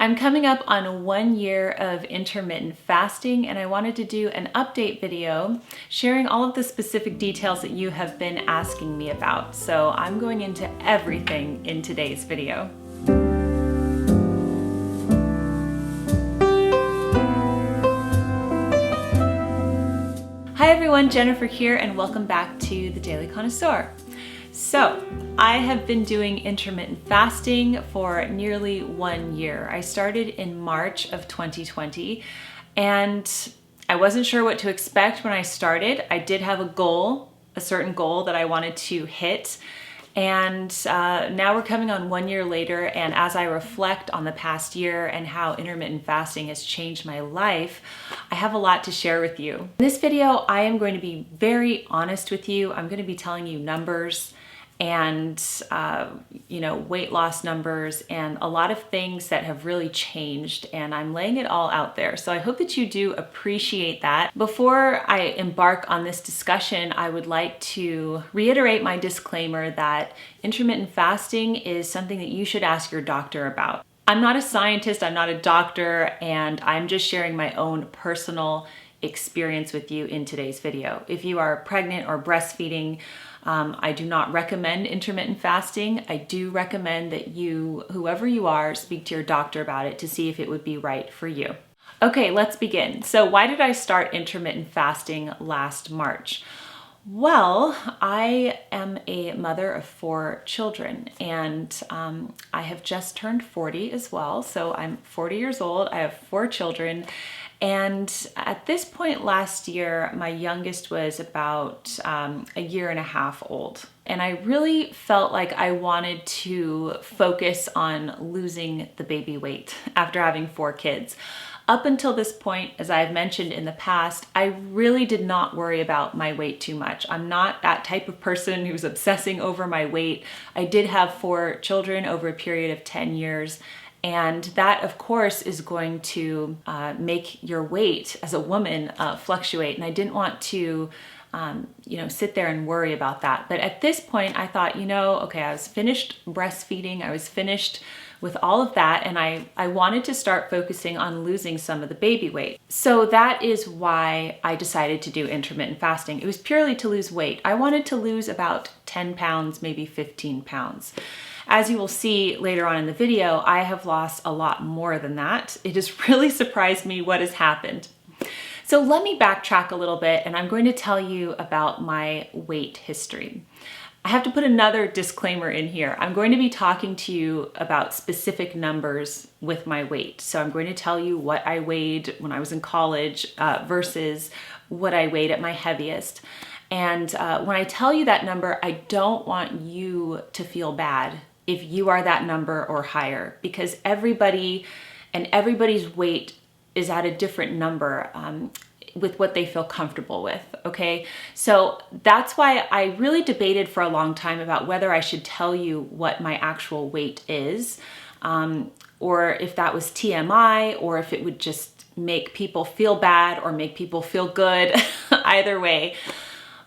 I'm coming up on 1 year of intermittent fasting, and I wanted to do an update video sharing all of the specific details that you have been asking me about. So I'm going into everything in today's video. Hi everyone, Jennifer here, and welcome back to the Daily Connoisseur. So, I have been doing intermittent fasting for nearly 1 year. I started in March of 2020, and I wasn't sure what to expect when I started. I did have a certain goal that I wanted to hit, and now we're coming on 1 year later, and as I reflect on the past year and how intermittent fasting has changed my life, I have a lot to share with you. In this video, I am going to be very honest with you. I'm going to be telling you numbers and weight loss numbers and a lot of things that have really changed, and I'm laying it all out there. So I hope that you do appreciate that. Before I embark on this discussion, I would like to reiterate my disclaimer that intermittent fasting is something that you should ask your doctor about. I'm not a scientist, I'm not a doctor, and I'm just sharing my own personal experience with you in today's video. If you are pregnant or breastfeeding, I do not recommend intermittent fasting. I do recommend that you, whoever you are, speak to your doctor about it to see if it would be right for you. Okay, let's begin. So why did I start intermittent fasting last March? Well, I am a mother of 4 children, and I have just turned 40 as well. So I'm 40 years old, I have 4 children, and at this point last year, my youngest was about a year and a half old. And I really felt like I wanted to focus on losing the baby weight after having 4 kids. Up until this point, as I've mentioned in the past, I really did not worry about my weight too much. I'm not that type of person who's obsessing over my weight. I did have 4 children over a period of 10 years. And that, of course, is going to make your weight as a woman fluctuate. And I didn't want to, sit there and worry about that. But at this point, I thought, okay, I was finished breastfeeding. I was finished with all of that. And I wanted to start focusing on losing some of the baby weight. So that is why I decided to do intermittent fasting. It was purely to lose weight. I wanted to lose about 10 pounds, maybe 15 pounds. As you will see later on in the video, I have lost a lot more than that. It has really surprised me what has happened. So let me backtrack a little bit, and I'm going to tell you about my weight history. I have to put another disclaimer in here. I'm going to be talking to you about specific numbers with my weight. So I'm going to tell you what I weighed when I was in college versus what I weighed at my heaviest. And when I tell you that number, I don't want you to feel bad if you are that number or higher, because everybody's weight is at a different number with what they feel comfortable with, okay? So that's why I really debated for a long time about whether I should tell you what my actual weight is, or if that was TMI, or if it would just make people feel bad or make people feel good, either way.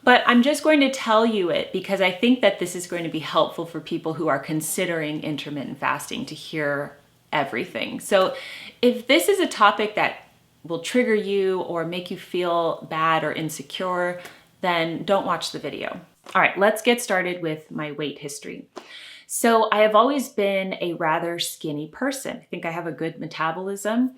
But I'm just going to tell you it because I think that this is going to be helpful for people who are considering intermittent fasting to hear everything. So if this is a topic that will trigger you or make you feel bad or insecure, then don't watch the video. All right, let's get started with my weight history. So I have always been a rather skinny person. I think I have a good metabolism.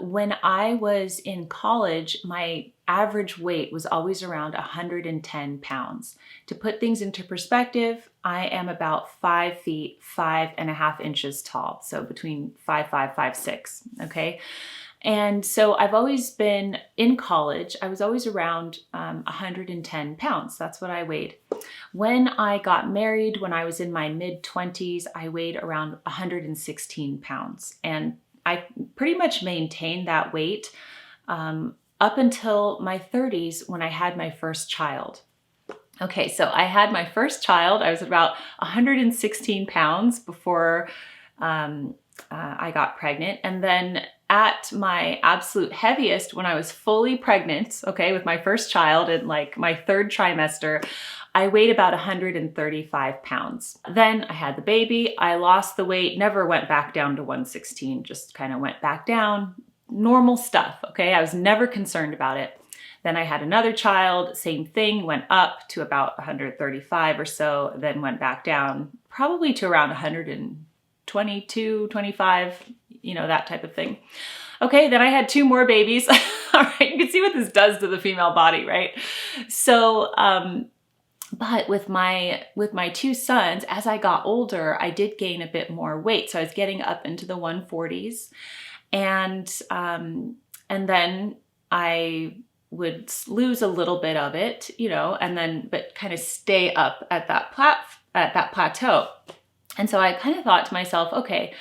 When I was in college, my average weight was always around 110 pounds. To put things into perspective, I am about 5 feet, 5.5 inches tall. So between 5'5", 5'6", okay? And so I've always been in college, I was always around 110 pounds. That's what I weighed. When I got married, when I was in my mid-20s, I weighed around 116 pounds. And I pretty much maintained that weight up until my 30s when I had my first child. Okay, so I had my first child. I was about 116 pounds before I got pregnant. And then at my absolute heaviest when I was fully pregnant, okay, with my first child in like my third trimester. I weighed about 135 pounds. Then I had the baby, I lost the weight, never went back down to 116, just kind of went back down, normal stuff, okay? I was never concerned about it. Then I had another child, same thing, went up to about 135 or so, then went back down probably to around 122, 25, you know, that type of thing. Okay, then I had 2 more babies. All right, you can see what this does to the female body, right? So, but with my 2 sons, as I got older, I did gain a bit more weight. So I was getting up into the 140s, and then I would lose a little bit of it, you know, and then but kind of stay up at that plateau. And so I kind of thought to myself, okay,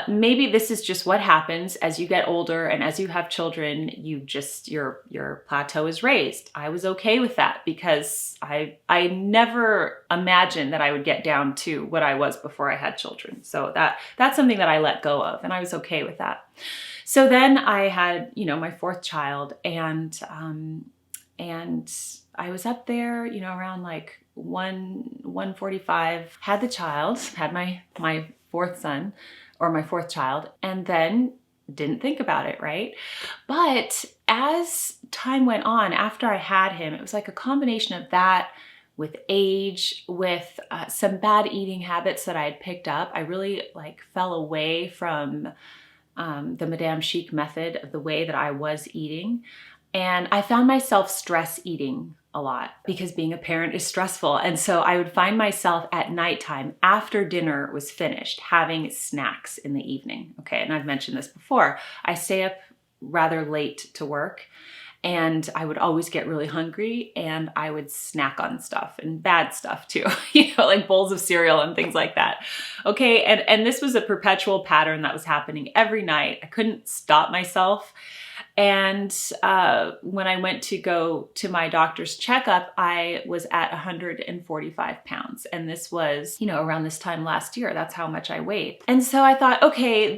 maybe this is just what happens as you get older and as you have children, your plateau is raised. I was okay with that because I never imagined that I would get down to what I was before I had children. So that's something that I let go of, and I was okay with that. So then I had, you know, my 4th child, and I was up there, you know, around like 145, had the child, had my 4th son, or my 4th child, and then didn't think about it, right? But as time went on, after I had him, it was like a combination of that with age, with some bad eating habits that I had picked up. I really like fell away from the Madame Chic method of the way that I was eating. And I found myself stress eating a lot because being a parent is stressful. And so I would find myself at nighttime after dinner was finished having snacks in the evening. Okay, and I've mentioned this before. I stay up rather late to work, and I would always get really hungry, and I would snack on stuff, and bad stuff too, you know, like bowls of cereal and things like that. Okay, and this was a perpetual pattern that was happening every night. I couldn't stop myself. And when I went to go to my doctor's checkup, I was at 145 pounds. And this was, you know, around this time last year. That's how much I weighed. And so I thought, okay,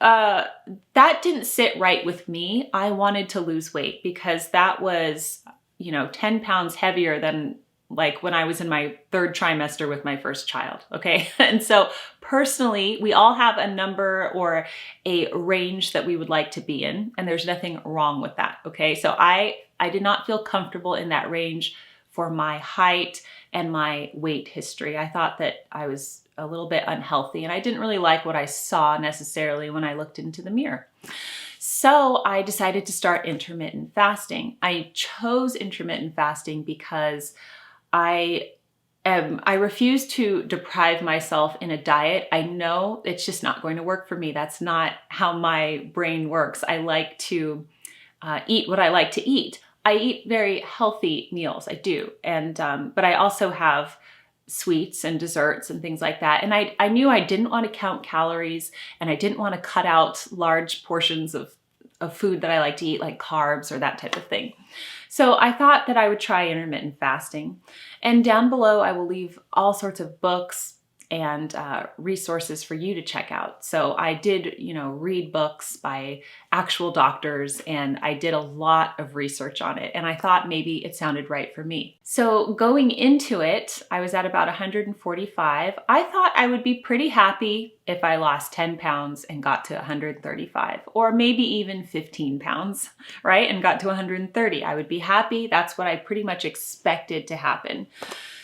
that didn't sit right with me. I wanted to lose weight because that was, you know, 10 pounds heavier than like when I was in my 3rd trimester with my first child, okay? And so personally, we all have a number or a range that we would like to be in, and there's nothing wrong with that, okay? So I did not feel comfortable in that range for my height and my weight history. I thought that I was a little bit unhealthy, and I didn't really like what I saw necessarily when I looked into the mirror. So I decided to start intermittent fasting. I chose intermittent fasting because I refuse to deprive myself in a diet. I know it's just not going to work for me. That's not how my brain works. I like to eat what I like to eat. I eat very healthy meals, I do. And but I also have sweets and desserts and things like that. And I knew I didn't want to count calories, and I didn't want to cut out large portions of food that I like to eat, like carbs or that type of thing. So I thought that I would try intermittent fasting. And down below, I will leave all sorts of books and resources for you to check out. So I did, you know, read books by actual doctors, and I did a lot of research on it, and I thought maybe it sounded right for me. So going into it, I was at about 145. I thought I would be pretty happy if I lost 10 pounds and got to 135, or maybe even 15 pounds, right? And got to 130. I would be happy. That's what I pretty much expected to happen.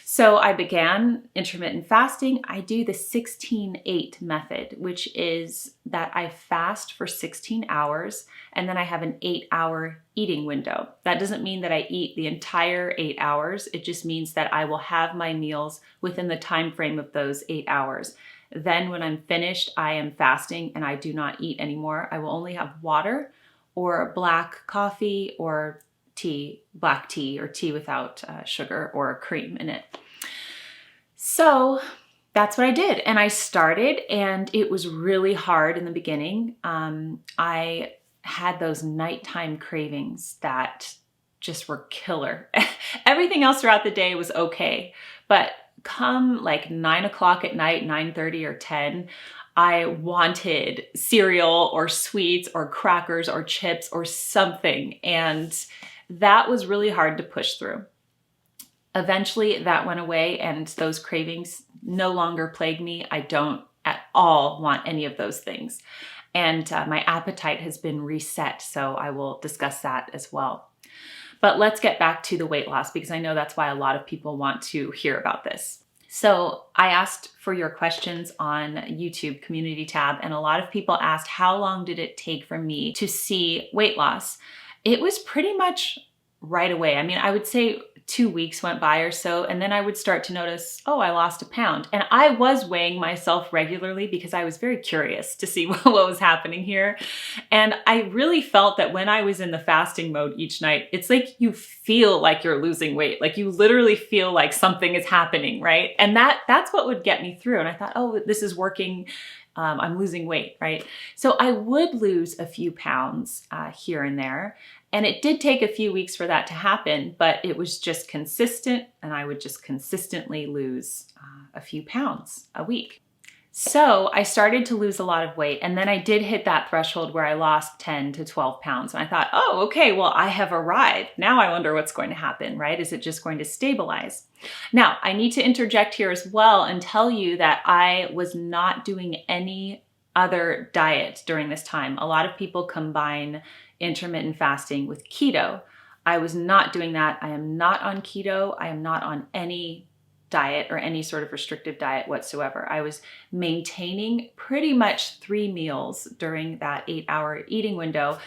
So I began intermittent fasting. I do the 16-8 method, which is that I fast for 16 hours and then I have an 8-hour eating window. That doesn't mean that I eat the entire 8 hours. It just means that I will have my meals within the time frame of those 8 hours. Then when I'm finished, I am fasting and I do not eat anymore. I will only have water or black coffee or tea, black tea or tea without sugar or cream in it. So that's what I did. And I started, and it was really hard in the beginning. I had those nighttime cravings that just were killer. Everything else throughout the day was okay. But come like 9 o'clock at night, 9:30 or 10, I wanted cereal or sweets or crackers or chips or something. And that was really hard to push through. Eventually that went away and those cravings no longer plague me. I don't at all want any of those things. And my appetite has been reset, so I will discuss that as well. But let's get back to the weight loss because I know that's why a lot of people want to hear about this. So I asked for your questions on YouTube community tab, and a lot of people asked, how long did it take for me to see weight loss? It was pretty much right away. I mean, I would say 2 weeks went by or so, and then I would start to notice, oh, I lost a pound. And I was weighing myself regularly because I was very curious to see what was happening here. And I really felt that when I was in the fasting mode each night, it's like you feel like you're losing weight. Like you literally feel like something is happening, right? And that's what would get me through. And I thought, oh, this is working. I'm losing weight, right? So I would lose a few pounds here and there. And it did take a few weeks for that to happen, but it was just consistent, and I would just consistently lose a few pounds a week. So I started to lose a lot of weight, and then I did hit that threshold where I lost 10 to 12 pounds. And I thought, oh, okay, well, I have arrived. Now I wonder what's going to happen, right? Is it just going to stabilize? Now, I need to interject here as well and tell you that I was not doing any other diet during this time. A lot of people combine intermittent fasting with keto. I was not doing that. I am not on keto. I am not on any diet or any sort of restrictive diet whatsoever. I was maintaining pretty much 3 meals during that 8-hour eating window.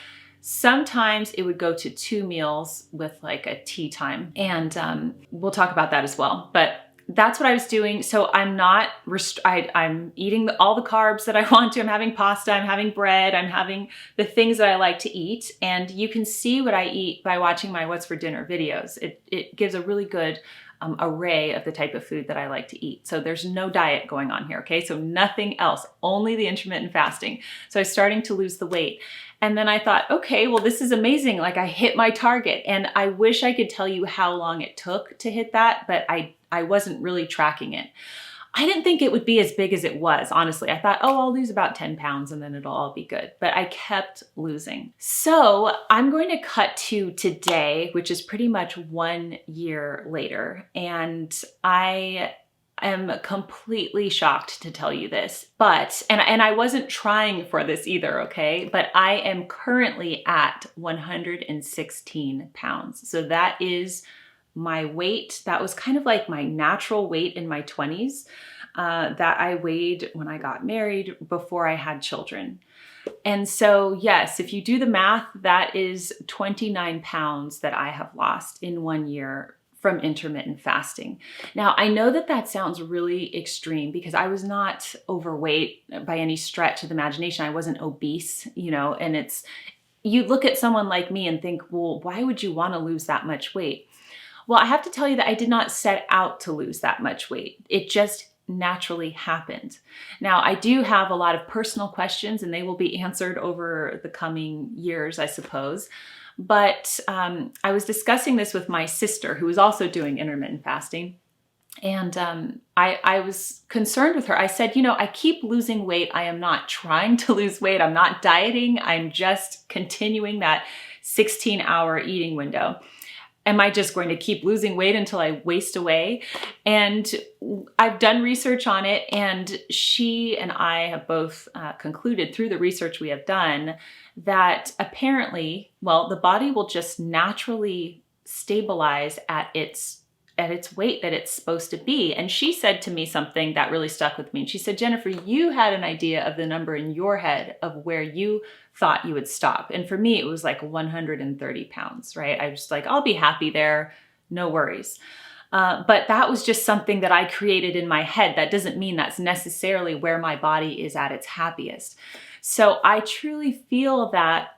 Sometimes it would go to 2 meals with like a tea time. And we'll talk about that as well. But that's what I was doing. So I'm not, I'm eating all the carbs that I want to. I'm having pasta, I'm having bread, I'm having the things that I like to eat. And you can see what I eat by watching my What's for Dinner videos. It gives a really good array of the type of food that I like to eat. So there's no diet going on here, okay? So nothing else, only the intermittent fasting. So I was starting to lose the weight. And then I thought, okay, well, this is amazing. Like I hit my target. And I wish I could tell you how long it took to hit that, but I wasn't really tracking it. I didn't think it would be as big as it was, honestly. I thought, oh, I'll lose about 10 pounds and then it'll all be good. But I kept losing. So I'm going to cut to today, which is pretty much 1 year later. And I am completely shocked to tell you this, but, and I wasn't trying for this either, okay? But I am currently at 116 pounds. So that is my weight. That was kind of like my natural weight in my 20s that I weighed when I got married before I had children. And so, yes, if you do the math, that is 29 pounds that I have lost in 1 year from intermittent fasting. Now, I know that that sounds really extreme because I was not overweight by any stretch of the imagination. I wasn't obese, you know, and you look at someone like me and think, well, why would you want to lose that much weight? Well, I have to tell you that I did not set out to lose that much weight. It just naturally happened. Now, I do have a lot of personal questions and they will be answered over the coming years, I suppose. But I was discussing this with my sister, who was also doing intermittent fasting. And I was concerned with her. I said, you know, I keep losing weight. I am not trying to lose weight. I'm not dieting. I'm just continuing that 16-hour eating window. Am I just going to keep losing weight until I waste away? And I've done research on it, and she and I have both concluded through the research we have done that apparently, well, the body will just naturally stabilize at its weight that it's supposed to be. And she said to me something that really stuck with me. And she said, Jennifer, you had an idea of the number in your head of where you thought you would stop. And for me, it was like 130 pounds, right? I was like, I'll be happy there, no worries. But that was just something that I created in my head. That doesn't mean that's necessarily where my body is at its happiest. So I truly feel that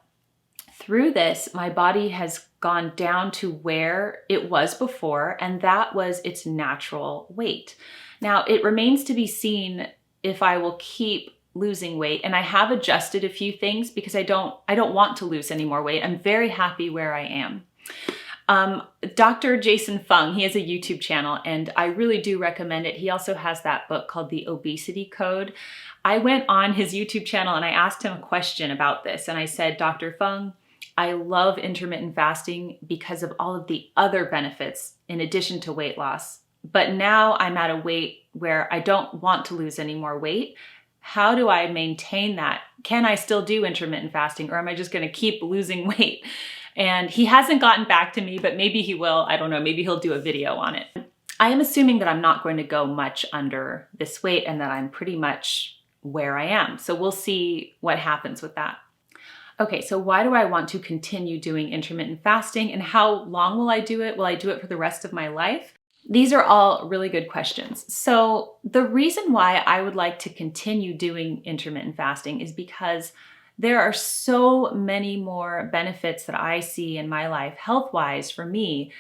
through this, my body has gone down to where it was before, and that was its natural weight. Now, it remains to be seen if I will keep losing weight, and I have adjusted a few things because I don't want to lose any more weight. I'm very happy where I am. Dr. Jason Fung, he has a YouTube channel and I really do recommend it. He also has that book called The Obesity Code. I went on his YouTube channel and I asked him a question about this and I said, Dr. Fung, I love intermittent fasting because of all of the other benefits in addition to weight loss. But now I'm at a weight where I don't want to lose any more weight. How do I maintain that? Can I still do intermittent fasting or am I just going to keep losing weight? And he hasn't gotten back to me, but maybe he will. I don't know. Maybe he'll do a video on it. I am assuming that I'm not going to go much under this weight and that I'm pretty much where I am. So we'll see what happens with that. Okay, so why do I want to continue doing intermittent fasting and how long will I do it? Will I do it for the rest of my life? These are all really good questions. So the reason why I would like to continue doing intermittent fasting is because there are so many more benefits that I see in my life, health-wise for me,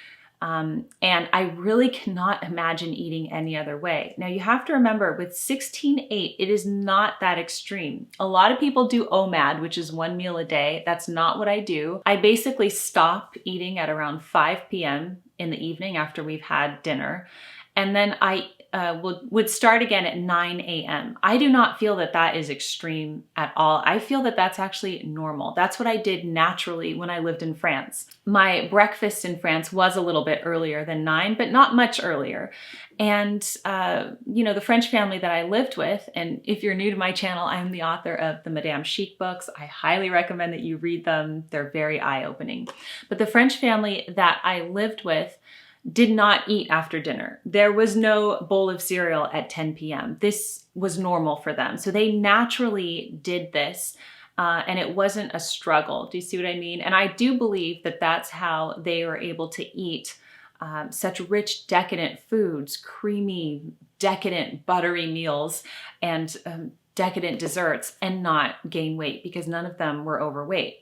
and I really cannot imagine eating any other way. Now you have to remember with 16-8, it is not that extreme. A lot of people do OMAD, which is 1 meal a day. That's not what I do. I basically stop eating at around 5 p.m. in the evening after we've had dinner, and then I would start again at 9 a.m. I do not feel that that is extreme at all. I feel that that's actually normal. That's what I did naturally when I lived in France. My breakfast in France was a little bit earlier than 9, but not much earlier. And, the French family that I lived with, and if you're new to my channel, I'm the author of the Madame Chic books. I highly recommend that you read them. They're very eye-opening. But the French family that I lived with did not eat after dinner. There was no bowl of cereal at 10 p.m. This was normal for them. So they naturally did this and it wasn't a struggle. Do you see what I mean? And I do believe that that's how they were able to eat such rich, decadent foods, creamy, decadent, buttery meals, and decadent desserts and not gain weight because none of them were overweight.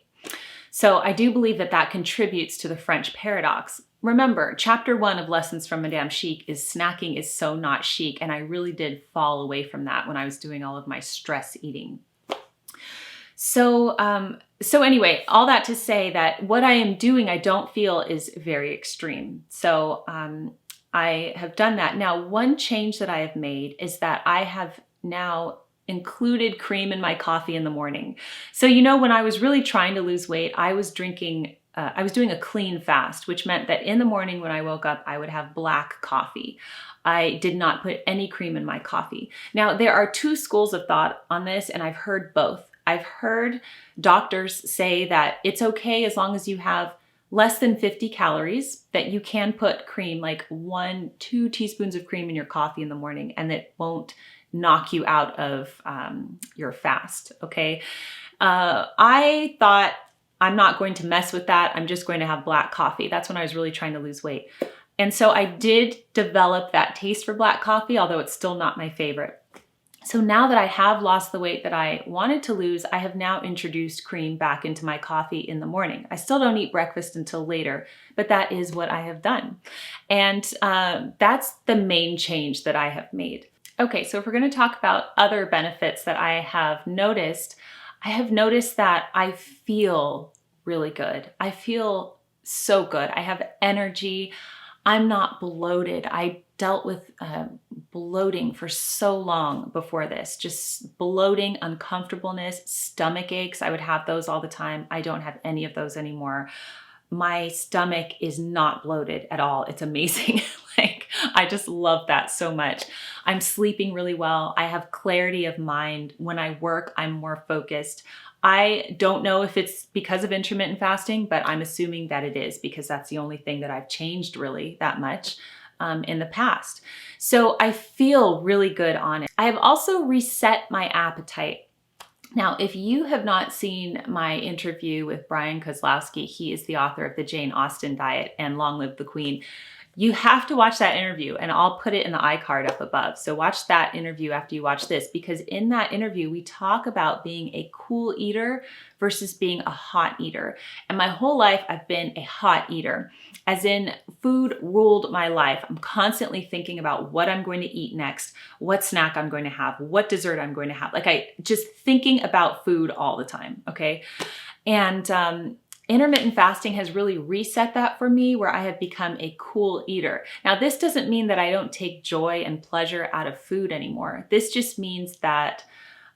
So I do believe that that contributes to the French paradox. Remember, chapter 1 of Lessons from Madame Chic is snacking is so not chic, and I really did fall away from that when I was doing all of my stress eating. So anyway, all that to say that what I am doing, I don't feel is very extreme. So I have done that. Now, one change that I have made is that I have now included cream in my coffee in the morning. So, when I was really trying to lose weight, I was doing a clean fast, which meant that in the morning when I woke up, I would have black coffee. I did not put any cream in my coffee. Now, there are two schools of thought on this, and I've heard both. I've heard doctors say that it's okay as long as you have less than 50 calories, that you can put cream, like 1-2 teaspoons of cream in your coffee in the morning, and it won't knock you out of your fast, okay? I thought, I'm not going to mess with that. I'm just going to have black coffee. That's when I was really trying to lose weight. And so I did develop that taste for black coffee, although it's still not my favorite. So now that I have lost the weight that I wanted to lose, I have now introduced cream back into my coffee in the morning. I still don't eat breakfast until later, but that is what I have done. And that's the main change that I have made. Okay, so if we're going to talk about other benefits that I have noticed that I feel really good. I feel so good. I have energy. I'm not bloated. I dealt with bloating for so long before this, just bloating, uncomfortableness, stomach aches. I would have those all the time. I don't have any of those anymore. My stomach is not bloated at all. It's amazing. I just love that so much. I'm sleeping really well. I have clarity of mind. When I work, I'm more focused. I don't know if it's because of intermittent fasting, but I'm assuming that it is because that's the only thing that I've changed really that much in the past. So I feel really good on it. I have also reset my appetite. Now, if you have not seen my interview with Brian Kozlowski, he is the author of the Jane Austen Diet and Long Live the Queen. You have to watch that interview, and I'll put it in the iCard up above. So watch that interview after you watch this, because in that interview, we talk about being a cool eater versus being a hot eater. And my whole life, I've been a hot eater, as in food ruled my life. I'm constantly thinking about what I'm going to eat next, what snack I'm going to have, what dessert I'm going to have. I just thinking about food all the time, okay? And intermittent fasting has really reset that for me, where I have become a cool eater. Now, this doesn't mean that I don't take joy and pleasure out of food anymore. This just means that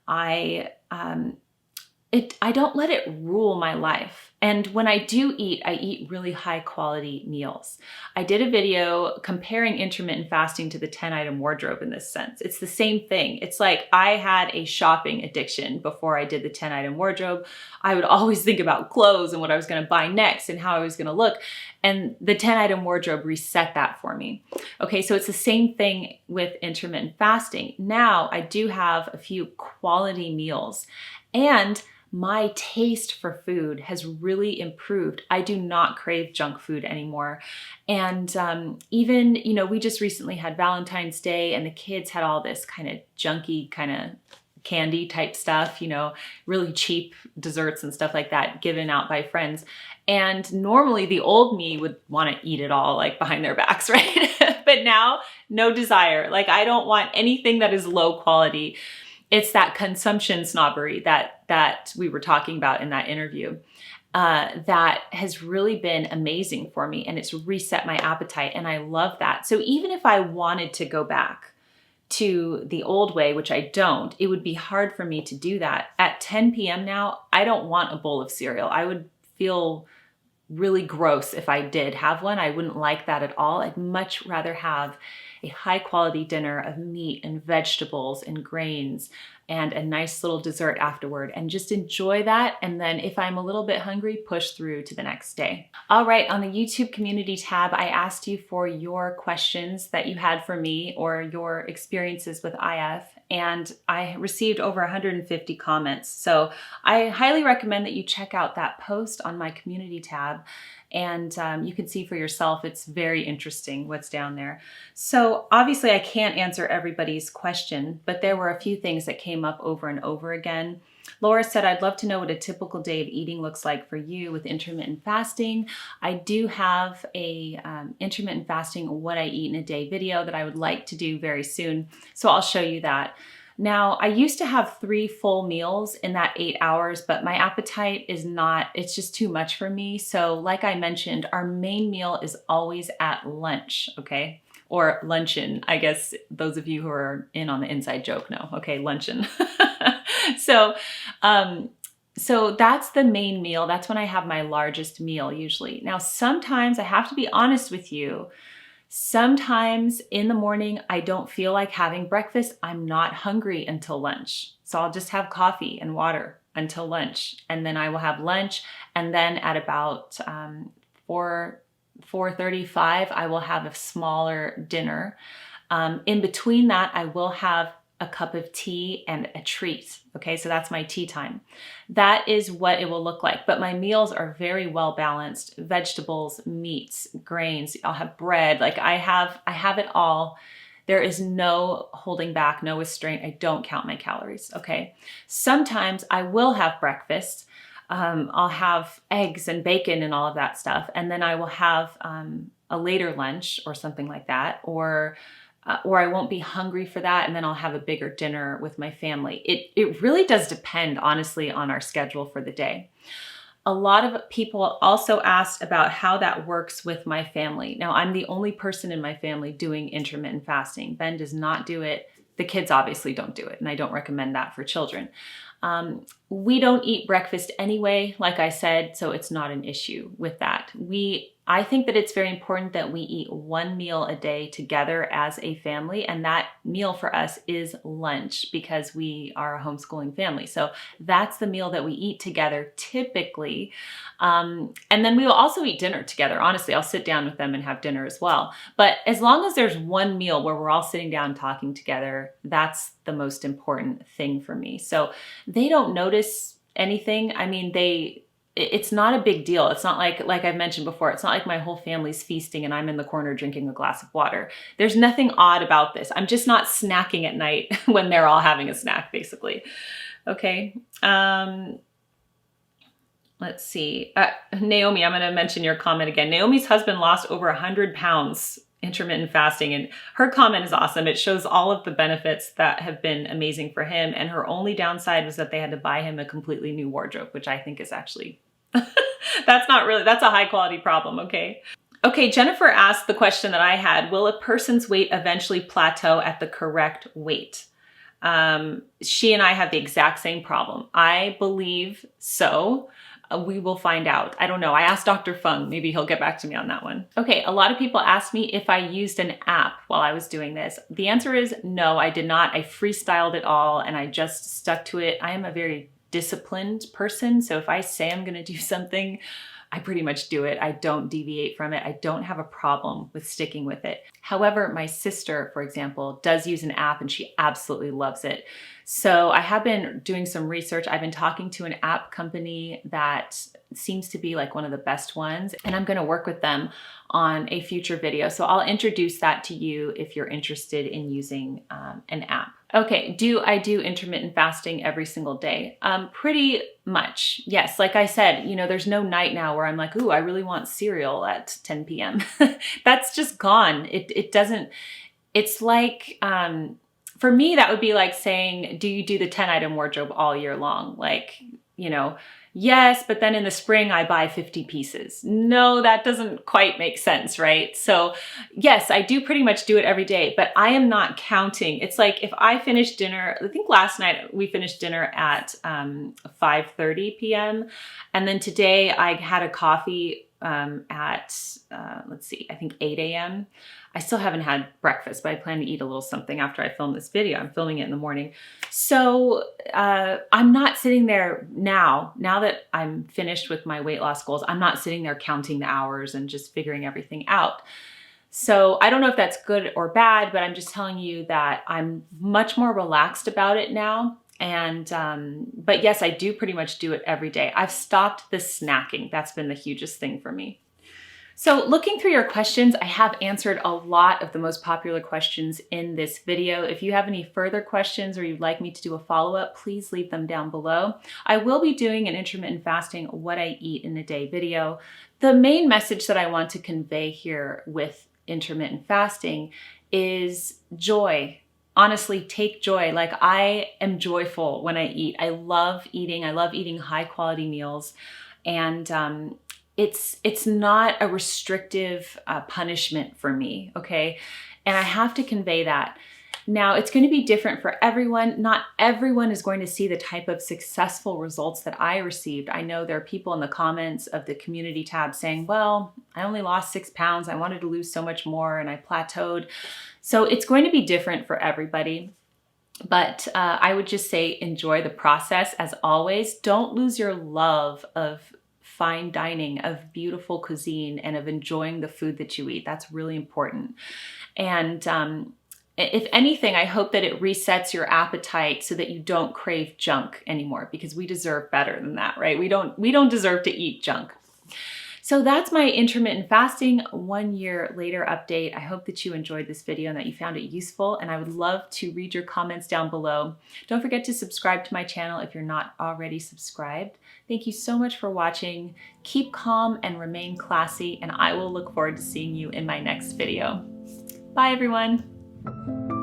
I don't let it rule my life. And when I do eat, I eat really high quality meals. I did a video comparing intermittent fasting to the 10-item wardrobe in this sense. It's the same thing. It's like I had a shopping addiction before I did the 10-item wardrobe. I would always think about clothes and what I was going to buy next and how I was going to look. And the 10-item wardrobe reset that for me. Okay, so it's the same thing with intermittent fasting. Now I do have a few quality meals, and my taste for food has really improved. I do not crave junk food anymore. And even, we just recently had Valentine's Day, and the kids had all this kind of junky kind of candy type stuff, really cheap desserts and stuff like that given out by friends. And normally the old me would want to eat it all like behind their backs, right? But now, no desire. Like, I don't want anything that is low quality. It's that consumption snobbery that we were talking about in that interview that has really been amazing for me, and it's reset my appetite, and I love that. So even if I wanted to go back to the old way, which I don't, it would be hard for me to do that. At 10 p.m. now, I don't want a bowl of cereal. I would feel really gross if I did have one. I wouldn't like that at all. I'd much rather have a high quality dinner of meat and vegetables and grains and a nice little dessert afterward, and just enjoy that. And then if I'm a little bit hungry, push through to the next day. All right, on the YouTube community tab, I asked you for your questions that you had for me or your experiences with IF, and I received over 150 comments. So I highly recommend that you check out that post on my community tab, and you can see for yourself. It's very interesting what's down there. So obviously I can't answer everybody's question, but there were a few things that came up over and over again. Laura said, I'd love to know what a typical day of eating looks like for you with intermittent fasting. I do have a intermittent fasting, what I eat in a day video that I would like to do very soon. So I'll show you that. Now, I used to have 3 full meals in that 8 hours, but my appetite is not, it's just too much for me. So like I mentioned, our main meal is always at lunch, okay? Or luncheon. I guess those of you who are in on the inside joke know. Okay, luncheon. So that's the main meal. That's when I have my largest meal usually. Now, sometimes I have to be honest with you. Sometimes in the morning, I don't feel like having breakfast. I'm not hungry until lunch. So I'll just have coffee and water until lunch. And then I will have lunch. And then at about 4:35, I will have a smaller dinner. In between that, I will have a cup of tea and a treat. Okay, so that's my tea time. That is what it will look like. But my meals are very well balanced: vegetables, meats, grains. I'll have bread. Like I have it all. There is no holding back, no restraint. I don't count my calories. Okay. Sometimes I will have breakfast. I'll have eggs and bacon and all of that stuff. And then I will have a later lunch or something like that, or I won't be hungry for that, and then I'll have a bigger dinner with my family. It really does depend, honestly, on our schedule for the day. A lot of people also asked about how that works with my family. Now, I'm the only person in my family doing intermittent fasting. Ben does not do it. The kids obviously don't do it, and I don't recommend that for children. We don't eat breakfast anyway, like I said, so it's not an issue with that. I think that it's very important that we eat 1 meal a day together as a family, and that meal for us is lunch because we are a homeschooling family. So that's the meal that we eat together typically. And then we will also eat dinner together. Honestly, I'll sit down with them and have dinner as well. But as long as there's 1 meal where we're all sitting down talking together, that's the most important thing for me. So they don't notice anything. I mean, it's not a big deal. It's not like I've mentioned before, it's not like my whole family's feasting and I'm in the corner drinking a glass of water. There's nothing odd about this. I'm just not snacking at night when they're all having a snack, basically. Okay. Let's see. Naomi, I'm going to mention your comment again. Naomi's husband lost over 100 pounds intermittent fasting, and her comment is awesome. It shows all of the benefits that have been amazing for him, and her only downside was that they had to buy him a completely new wardrobe, which I think is actually That's a high quality problem, okay? Okay, Jennifer asked the question that I had, will a person's weight eventually plateau at the correct weight? She and I have the exact same problem. I believe so. We will find out. I don't know. I asked Dr. Fung. Maybe he'll get back to me on that one. Okay, a lot of people asked me if I used an app while I was doing this. The answer is no, I did not. I freestyled it all and I just stuck to it. I am a very disciplined person. So if I say I'm going to do something, I pretty much do it. I don't deviate from it. I don't have a problem with sticking with it. However, my sister, for example, does use an app and she absolutely loves it. So I have been doing some research. I've been talking to an app company that seems to be like one of the best ones, and I'm going to work with them on a future video. So I'll introduce that to you if you're interested in using an app. Okay, do I do intermittent fasting every single day? Pretty much, yes. Like I said, there's no night now where I'm like, ooh, I really want cereal at 10 p.m. That's just gone. It doesn't, it's like, for me, that would be like saying, do you do the 10-item wardrobe all year long? Like, yes, but then in the spring I buy 50 pieces. No, that doesn't quite make sense, right? So yes, I do pretty much do it every day, but I am not counting. It's like if I finish dinner, I think last night we finished dinner at 5:30 p.m. And then today I had a coffee at, let's see, I think 8 a.m. I still haven't had breakfast, but I plan to eat a little something after I film this video. I'm filming it in the morning. So I'm not sitting there now that I'm finished with my weight loss goals, I'm not sitting there counting the hours and just figuring everything out. So I don't know if that's good or bad, but I'm just telling you that I'm much more relaxed about it now. And, but yes, I do pretty much do it every day. I've stopped the snacking. That's been the hugest thing for me. So looking through your questions, I have answered a lot of the most popular questions in this video. If you have any further questions or you'd like me to do a follow-up, please leave them down below. I will be doing an intermittent fasting, what I eat in a day video. The main message that I want to convey here with intermittent fasting is joy. Honestly, take joy. Like, I am joyful when I eat. I love eating. I love eating high quality meals. And it's not a restrictive punishment for me, okay? And I have to convey that. Now, it's going to be different for everyone. Not everyone is going to see the type of successful results that I received. I know there are people in the comments of the community tab saying, well, I only lost 6 pounds. I wanted to lose so much more and I plateaued. So it's going to be different for everybody. But I would just say enjoy the process as always. Don't lose your love of fine dining, of beautiful cuisine, and of enjoying the food that you eat. That's really important. And if anything, I hope that it resets your appetite so that you don't crave junk anymore, because we deserve better than that, right? We don't deserve to eat junk. So that's my intermittent fasting 1 year later update. I hope that you enjoyed this video and that you found it useful, and I would love to read your comments down below. Don't forget to subscribe to my channel if you're not already subscribed. Thank you so much for watching. Keep calm and remain classy, and I will look forward to seeing you in my next video. Bye, everyone.